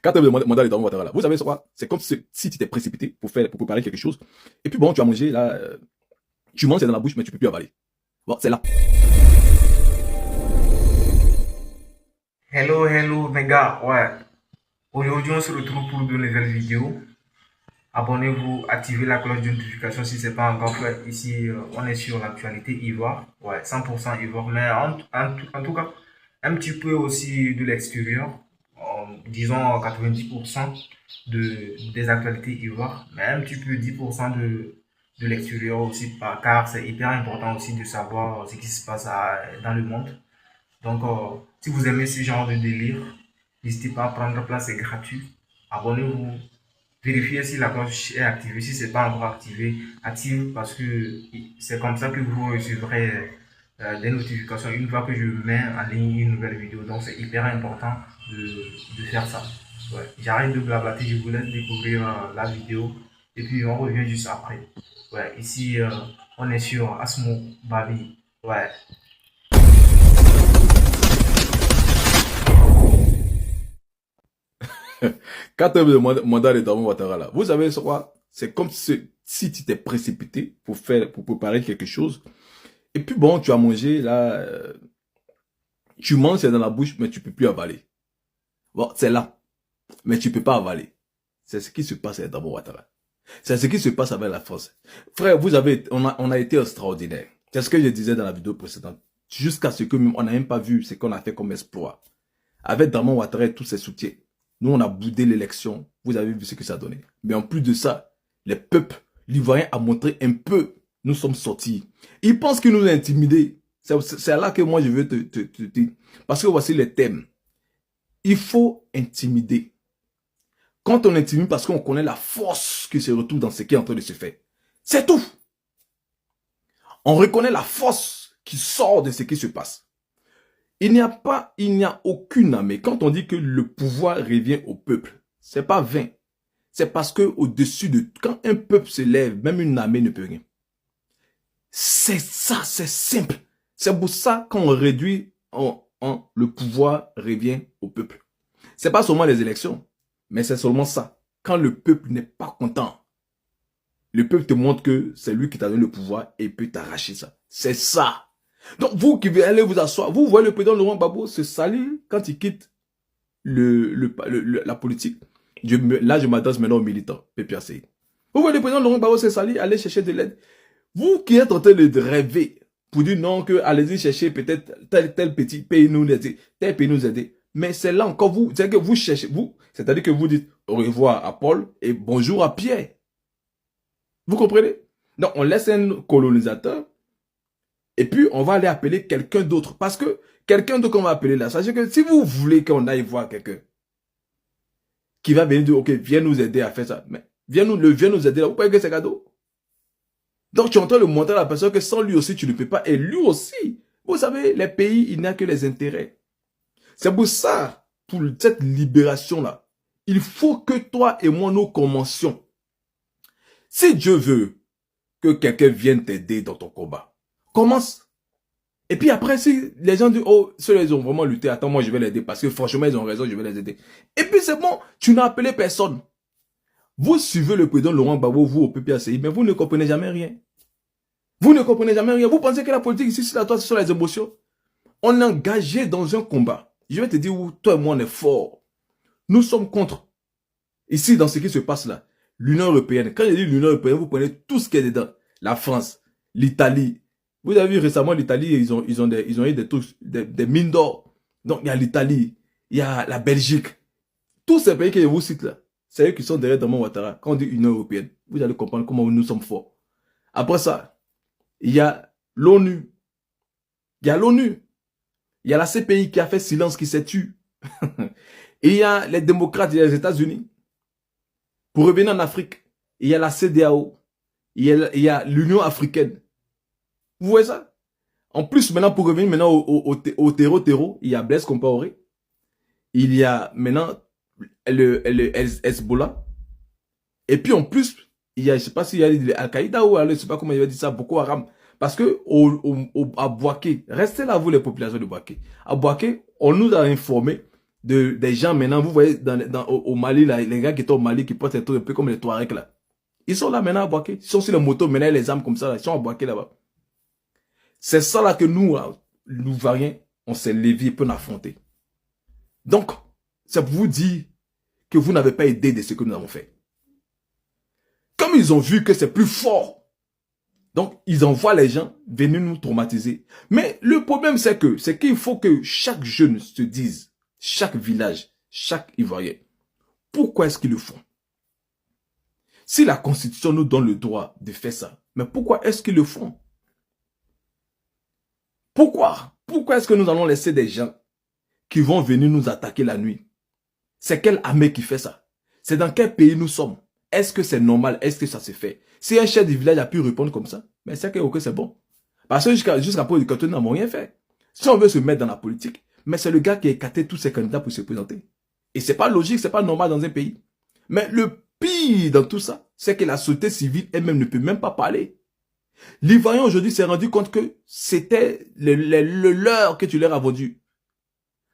Quand tu as demandé les Ouattara, là, vous savez quoi? C'est comme si tu t'es précipité pour préparer quelque chose. Et puis bon, tu as mangé, là, tu manges, c'est dans la bouche, mais tu peux plus avaler. Bon, c'est là. Hello, hello, mes gars. Ouais. Aujourd'hui, on se retrouve pour de nouvelles vidéos. Abonnez-vous, activez la cloche de notification si ce n'est pas encore fait. Ici, on est sur l'actualité Ivoire. Ouais, 100% Ivoire. Mais en tout cas, un petit peu aussi de l'extérieur. Disons 90% des actualités Ivoire. Mais un petit peu 10% de l'extérieur aussi. Car c'est hyper important aussi de savoir ce qui se passe dans le monde. Donc, si vous aimez ce genre de délire, n'hésitez pas à prendre place, c'est gratuit. Abonnez-vous. Vérifiez si la cloche est activée. Si ce n'est pas encore activé, active parce que c'est comme ça que vous recevrez des notifications une fois que je mets en ligne une nouvelle vidéo. Donc, c'est hyper important de faire ça. Ouais. J'arrête de blablater, je vous laisse découvrir la vidéo et puis on revient juste après. Ouais, ici, on est sur Asmo Babi. Ouais. Quand tu as demandé les Ouattara, là, vous savez quoi? C'est comme si tu t'es précipité pour préparer quelque chose. Et puis bon, tu as mangé, là, tu manges, c'est dans la bouche, mais tu peux plus avaler. Bon, c'est là. Mais tu peux pas avaler. C'est ce qui se passe dans Ouattara. C'est ce qui se passe avec la France. Frère, on a été extraordinaire. C'est ce que je disais dans la vidéo précédente. Jusqu'à ce que même, on n'a même pas vu ce qu'on a fait comme exploit. Avec Damon Ouattara et tous ses soutiens. Nous, on a boudé l'élection. Vous avez vu ce que ça a donné. Mais en plus de ça, les peuples l'ivoirien a montré un peu. Nous sommes sortis. Ils pensent qu'ils nous ont intimidés. C'est là que moi, je veux te dire. Parce que voici les thèmes. Il faut intimider. Quand on intimide parce qu'on connaît la force qui se retrouve dans ce qui est en train de se faire. C'est tout. On reconnaît la force qui sort de ce qui se passe. Il n'y a aucune armée. Quand on dit que le pouvoir revient au peuple, c'est pas vain. C'est parce que au-dessus de, quand un peuple se lève, même une armée ne peut rien. C'est ça, c'est simple. C'est pour ça qu'on réduit le pouvoir revient au peuple. C'est pas seulement les élections, mais c'est seulement ça. Quand le peuple n'est pas content, le peuple te montre que c'est lui qui t'a donné le pouvoir et peut t'arracher ça. C'est ça. Donc vous qui allez vous asseoir, vous voyez le président Laurent Gbagbo se salir quand il quitte la politique. Là, je m'adresse maintenant aux militants, PPACI. Vous voyez le président Laurent Gbagbo se salir, aller chercher de l'aide. Vous qui êtes en train de rêver pour dire non, que allez-y chercher peut-être tel petit pays nous aider, tel pays nous aider. Mais c'est là encore vous, c'est que vous cherchez, c'est-à-dire que vous dites au revoir à Paul et bonjour à Pierre. Vous comprenez? Donc on laisse un colonisateur et puis on va aller appeler quelqu'un d'autre. Parce que quelqu'un d'autre qu'on va appeler là, sachez que si vous voulez qu'on aille voir quelqu'un qui va venir dire ok, viens nous aider à faire ça, mais viens nous aider là, vous croyez que c'est cadeau? Donc tu es en train de montrer à la personne que sans lui aussi tu ne peux pas, et lui aussi. Vous savez, les pays, il n'y a que les intérêts. C'est pour ça, pour cette libération-là, il faut que toi et moi nous commencions. Si Dieu veut que quelqu'un vienne t'aider dans ton combat, commence. Et puis après, si les gens disent, oh, ceux-là, ils ont vraiment lutté, attends, moi, je vais l'aider, parce que franchement, ils ont raison, je vais les aider. Et puis c'est bon, tu n'as appelé personne. Vous suivez le président Laurent Gbagbo, vous, au PPACI, mais vous ne comprenez jamais rien. Vous ne comprenez jamais rien. Vous pensez que la politique ici, c'est la toi, ce sont les émotions. On est engagé dans un combat. Je vais te dire où toi et moi, on est fort. Nous sommes contre. Ici, dans ce qui se passe là, l'Union européenne. Quand je dis l'Union européenne, vous prenez tout ce qui est dedans. La France, l'Italie. Vous avez vu récemment l'Italie, ils ont eu des trucs, des mines d'or. Donc il y a l'Italie, il y a la Belgique. Tous ces pays que je vous cite là, c'est eux qui sont derrière Damon Ouattara. Quand on dit Union européenne, vous allez comprendre comment nous sommes forts. Après ça, il y a l'ONU. Il y a l'ONU. Il y a la CPI qui a fait silence, qui s'est tue. Et il y a les démocrates, il y a les États-Unis. Pour revenir en Afrique, il y a la CEDEAO. Il y a l'Union africaine. Vous voyez ça? En plus, maintenant, pour revenir maintenant au terreau, il y a Blaise Compaoré. Il y a maintenant le Hezbollah. Et puis en plus, il y a, je sais pas s'il y a Al-Qaïda ou je sais pas comment il va dire ça, Boko Haram. Parce que à Bouaké, restez là vous les populations de Bouaké. À Bouaké, on nous a informé des gens maintenant, vous voyez au Mali, là, les gars qui étaient au Mali, qui portent des trucs un peu comme les Touaregs là. Ils sont là maintenant à Boaké. Ils sont sur les motos, maintenant les armes comme ça, là. Ils sont à Boaké là-bas. C'est ça là que nous, là, nous variens, on s'est levé et peut affronter. Donc, c'est pour vous dire que vous n'avez pas aidé de ce que nous avons fait. Comme ils ont vu que c'est plus fort, donc ils envoient les gens venir nous traumatiser. Mais le problème c'est qu'il faut que chaque jeune se dise, chaque village, chaque Ivoirien, pourquoi est-ce qu'ils le font? Si la Constitution nous donne le droit de faire ça, mais pourquoi est-ce qu'ils le font? Pourquoi? Pourquoi est-ce que nous allons laisser des gens qui vont venir nous attaquer la nuit? C'est quelle armée qui fait ça? C'est dans quel pays nous sommes? Est-ce que c'est normal? Est-ce que ça se fait? Si un chef du village a pu répondre comme ça, mais c'est que ok, c'est bon. Parce que jusqu'à présent, nous n'avons rien fait. Si on veut se mettre dans la politique, mais c'est le gars qui a écarté tous ses candidats pour se présenter. Et c'est pas logique, c'est pas normal dans un pays. Mais le pire dans tout ça, c'est que la société civile elle-même ne peut même pas parler. L'Ivoirien aujourd'hui s'est rendu compte que c'était le leurre que tu leur as vendu.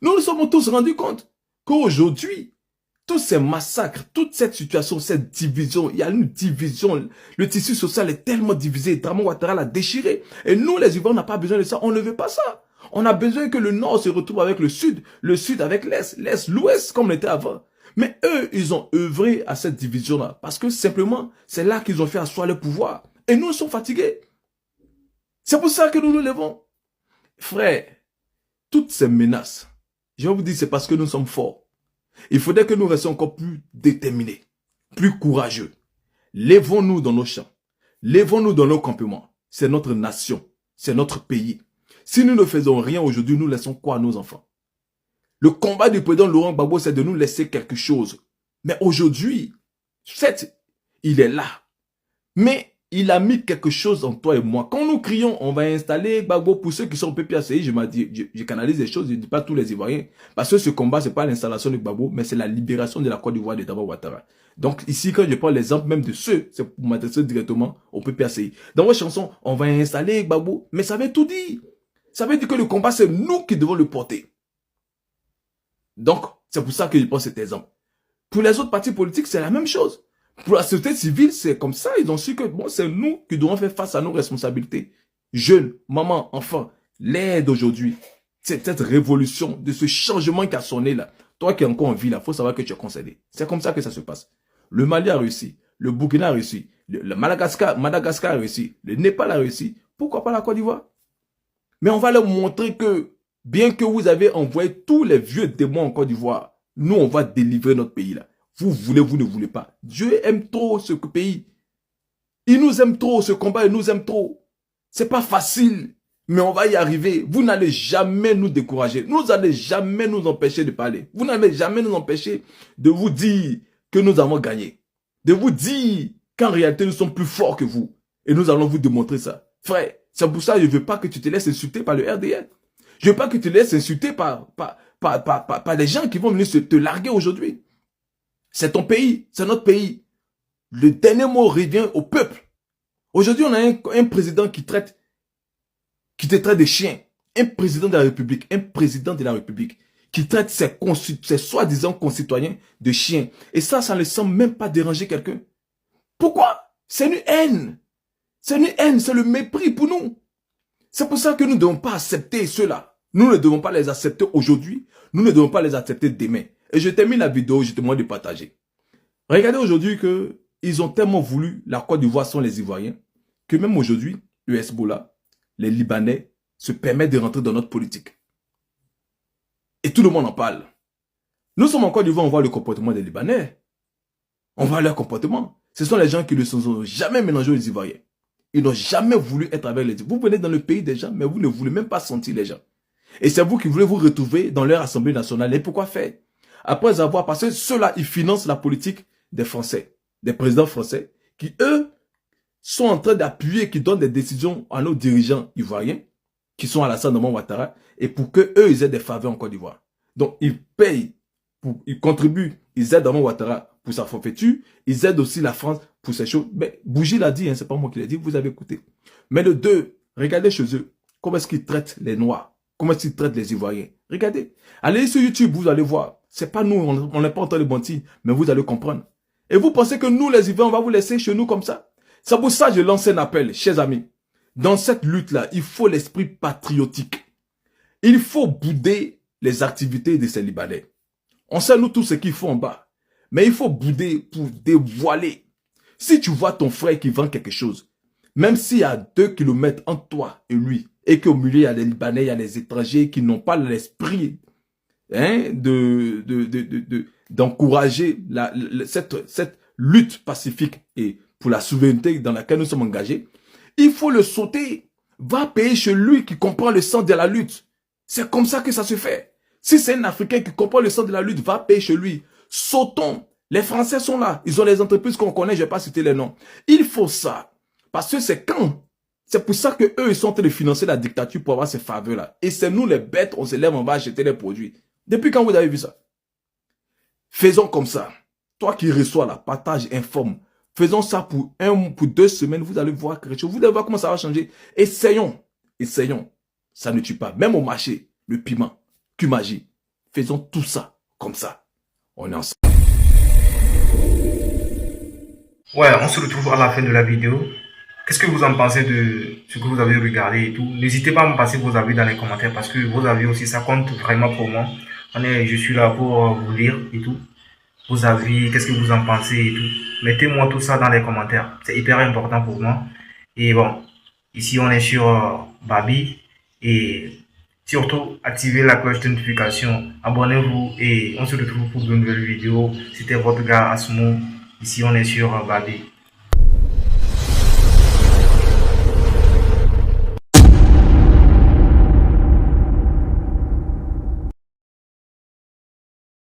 Nous nous sommes tous rendus compte qu'aujourd'hui, tous ces massacres, toute cette situation, cette division, il y a une division, le tissu social est tellement divisé, Dramane Ouattara l'a déchiré. Et nous, les Ivoiriens, on n'a pas besoin de ça, on ne veut pas ça. On a besoin que le Nord se retrouve avec le Sud avec l'Est, l'Ouest comme on était avant. Mais eux, ils ont œuvré à cette division-là, parce que simplement, c'est là qu'ils ont fait asseoir le pouvoir. Et nous, nous sommes fatigués. C'est pour ça que nous nous levons. Frère, toutes ces menaces, je vais vous dire, c'est parce que nous sommes forts. Il faudrait que nous restions encore plus déterminés, plus courageux. Lèvons-nous dans nos champs. Lèvons-nous dans nos campements. C'est notre nation. C'est notre pays. Si nous ne faisons rien aujourd'hui, nous laissons quoi à nos enfants? Le combat du président Laurent Gbagbo, c'est de nous laisser quelque chose. Mais aujourd'hui, certes, il est là. Mais il a mis quelque chose en toi et moi. Quand nous crions, on va installer Gbagbo, pour ceux qui sont PPACI, je canalise des choses, je ne dis pas tous les Ivoiriens. Parce que ce combat, ce n'est pas l'installation de Gbagbo, mais c'est la libération de la Côte d'Ivoire de Dramane Ouattara. Donc ici, quand je prends l'exemple même de ceux, c'est pour m'adresser directement au PPACI. Dans votre chanson, on va installer Gbagbo, mais ça veut tout dire. Ça veut dire que le combat, c'est nous qui devons le porter. Donc, c'est pour ça que je prends cet exemple. Pour les autres partis politiques, c'est la même chose. Pour la société civile, c'est comme ça. Ils ont su que bon, c'est nous qui devons faire face à nos responsabilités. Jeunes, mamans, enfants, l'aide aujourd'hui. C'est cette révolution, de ce changement qui a sonné là. Toi qui es encore en vie là, il faut savoir que tu es concédé. C'est comme ça que ça se passe. Le Mali a réussi. Le Burkina a réussi. Le Madagascar a réussi. Le Népal a réussi. Pourquoi pas la Côte d'Ivoire? Mais on va leur montrer que, bien que vous avez envoyé tous les vieux démons en Côte d'Ivoire, nous, on va délivrer notre pays là. Vous voulez, vous ne voulez pas. Dieu aime trop ce pays. Il nous aime trop, ce combat, il nous aime trop. C'est pas facile, mais on va y arriver. Vous n'allez jamais nous décourager. Vous n'allez jamais nous empêcher de parler. Vous n'allez jamais nous empêcher de vous dire que nous avons gagné. De vous dire qu'en réalité, nous sommes plus forts que vous. Et nous allons vous démontrer ça. Frère, c'est pour ça que je ne veux pas que tu te laisses insulter par le RDN. Je ne veux pas que tu te laisses insulter par des gens qui vont venir te larguer aujourd'hui. C'est ton pays, c'est notre pays. Le dernier mot revient au peuple. Aujourd'hui, on a un président qui te traite de chien. Un président de la République, qui traite ses soi-disant concitoyens de chiens. Et ça ne semble même pas déranger quelqu'un. Pourquoi? C'est une haine. C'est une haine, c'est le mépris pour nous. C'est pour ça que nous ne devons pas accepter ceux-là. Nous ne devons pas les accepter aujourd'hui. Nous ne devons pas les accepter demain. Et je termine la vidéo, je te demande de partager. Regardez aujourd'hui que ils ont tellement voulu la Côte d'Ivoire sans les Ivoiriens que même aujourd'hui, le Hezbollah, les Libanais se permettent de rentrer dans notre politique. Et tout le monde en parle. Nous sommes en Côte d'Ivoire, on voit le comportement des Libanais. On voit leur comportement. Ce sont les gens qui ne se sont jamais mélangés aux Ivoiriens. Ils n'ont jamais voulu être avec les Ivoiriens. Vous venez dans le pays des gens, mais vous ne voulez même pas sentir les gens. Et c'est vous qui voulez vous retrouver dans leur assemblée nationale. Et pourquoi faire? Après avoir, parce que ceux-là, ils financent la politique des Français, des présidents français, qui eux, sont en train d'appuyer, qui donnent des décisions à nos dirigeants ivoiriens, qui sont à la Dramane Ouattara, et pour que eux, ils aient des faveurs en Côte d'Ivoire. Donc, ils payent, ils contribuent, ils aident Dramane Ouattara pour sa forfaiture, ils aident aussi la France pour ses choses. Mais Bougie l'a dit, hein, c'est pas moi qui l'ai dit, vous avez écouté. Mais le deux, regardez chez eux, comment est-ce qu'ils traitent les Noirs, comment est-ce qu'ils traitent les Ivoiriens. Regardez. Allez sur YouTube, vous allez voir. C'est pas nous, on n'est pas en train de mentir, mais vous allez comprendre. Et vous pensez que nous, les Ivoiriens, on va vous laisser chez nous comme ça? C'est pour ça que je lance un appel, chers amis. Dans cette lutte-là, il faut l'esprit patriotique. Il faut bouder les activités de ces Libanais. On sait nous tous ce qu'ils font en bas. Mais il faut bouder pour dévoiler. Si tu vois ton frère qui vend quelque chose, même s'il y a 2 kilomètres entre toi et lui, et qu'au milieu il y a les Libanais, il y a les étrangers qui n'ont pas l'esprit d'encourager cette lutte pacifique et pour la souveraineté dans laquelle nous sommes engagés, il faut le sauter. Va payer chez lui qui comprend le sens de la lutte. C'est comme ça que ça se fait. Si c'est un Africain qui comprend le sens de la lutte, va payer chez lui. Sautons. Les Français sont là. Ils ont les entreprises qu'on connaît, je ne vais pas citer les noms. Il faut ça. Parce que c'est quand. C'est pour ça que eux ils sont en train de financer la dictature pour avoir ces faveurs-là. Et c'est nous les bêtes, on se lève, on va acheter les produits. Depuis quand vous avez vu ça? Faisons comme ça. Toi qui reçois là, partage, informe. Faisons ça pour 2 semaines, vous allez voir quelque chose. Vous allez voir comment ça va changer. Essayons. Essayons. Ça ne tue pas. Même au marché, le piment, Kumaji. Faisons tout ça comme ça. On est ensemble. Ouais, on se retrouve à la fin de la vidéo. Qu'est-ce que vous en pensez de ce que vous avez regardé et tout? N'hésitez pas à me passer vos avis dans les commentaires parce que vos avis aussi, ça compte vraiment pour moi. Je suis là pour vous lire et tout. Vos avis, qu'est-ce que vous en pensez et tout. Mettez-moi tout ça dans les commentaires. C'est hyper important pour moi. Et bon, ici on est sur Babi. Et surtout, activez la cloche de notification. Abonnez-vous et on se retrouve pour de nouvelles vidéos. C'était votre gars Asmo. Ici on est sur Babi.